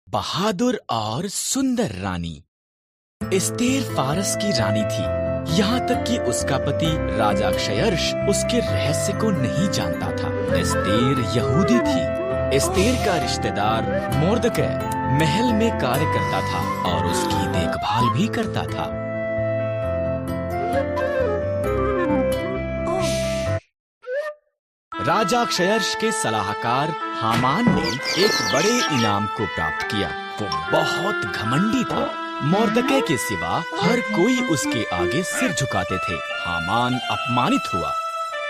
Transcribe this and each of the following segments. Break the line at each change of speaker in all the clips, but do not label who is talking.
बहादुर और सुंदर रानी। एस्तेर फारस की रानी थी, यहाँ तक कि उसका पति राजा क्षयर्ष उसके रहस्य को नहीं जानता था। एस्तेर यहूदी थी। एस्तेर का रिश्तेदार मोर्दकै महल में कार्य करता था और उसकी देखभाल भी करता था। राजा क्षयर्ष के सलाहकार हामान ने एक बड़े इनाम को प्राप्त किया। वो बहुत घमंडी था। मोर्दकै के सिवा हर कोई उसके आगे सिर झुकाते थे। हामान अपमानित हुआ।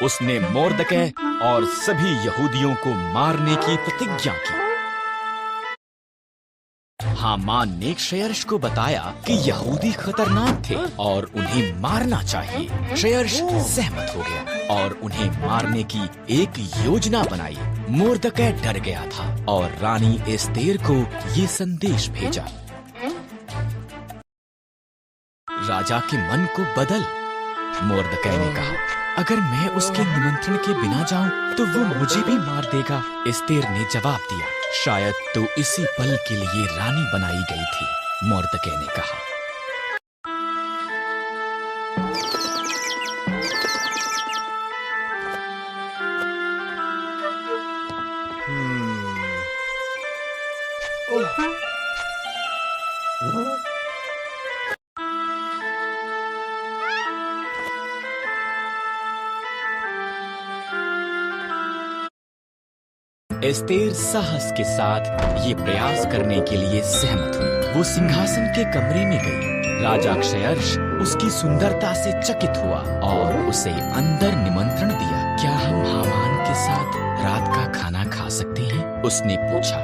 उसने मोर्दकै और सभी यहूदियों को मारने की प्रतिज्ञा की। हामान ने क्षयर्ष को बताया कि यहूदी खतरनाक थे और उन्हें मारना चाहिए। क्षयर्ष सहमत हो गया और उन्हें मारने की एक योजना बनाई। मोर्दकै डर गया था और रानी एस्तेर को ये संदेश भेजा। राजा के मन को बदल। मोर्दकै ने कहा, अगर मैं उसके निमंत्रण के बिना जाऊं तो वो मुझे भी मार देगा। एस्तेर ने जवाब दिया, शायद तो इसी पल के लिए रानी बनाई गई थी। मोर्दकै ने कहा, एस्तेर साहस के साथ ये प्रयास करने के लिए सहमत हुई। वो सिंहासन के कमरे में गई। राजा क्षयर्ष उसकी सुंदरता से चकित हुआ और उसे अंदर निमंत्रण दिया। क्या हम हामान के साथ रात का खाना खा सकते हैं? उसने पूछा।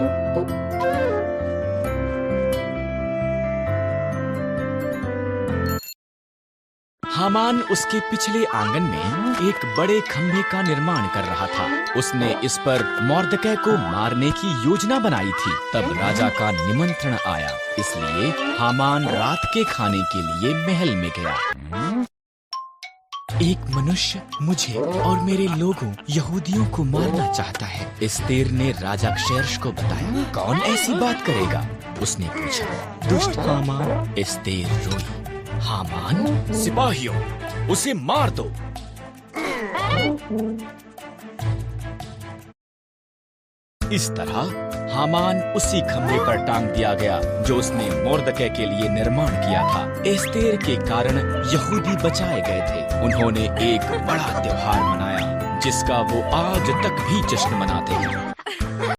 हामान उसके पिछले आंगन में एक बड़े खंभे का निर्माण कर रहा था। उसने इस पर मोर्दकै को मारने की योजना बनाई थी। तब राजा का निमंत्रण आया, इसलिए हामान रात के खाने के लिए महल में गया। एक मनुष्य मुझे और मेरे लोगों यहूदियों को मारना चाहता है। एस्तेर ने राजा क्षयर्ष को बताया। कौन ऐसी बात करेगा? उसने पूछा। दुष्ट हामान। एस्तेर रोई। हामान, सिपाहियों, उसे मार दो। इस तरह हामान उसी खंभे पर टांग दिया गया जो उसने मोर्दकै के लिए निर्माण किया था। एस्तेर के कारण यहूदी बचाए गए थे। उन्होंने एक बड़ा त्योहार मनाया जिसका वो आज तक भी जश्न मनाते हैं।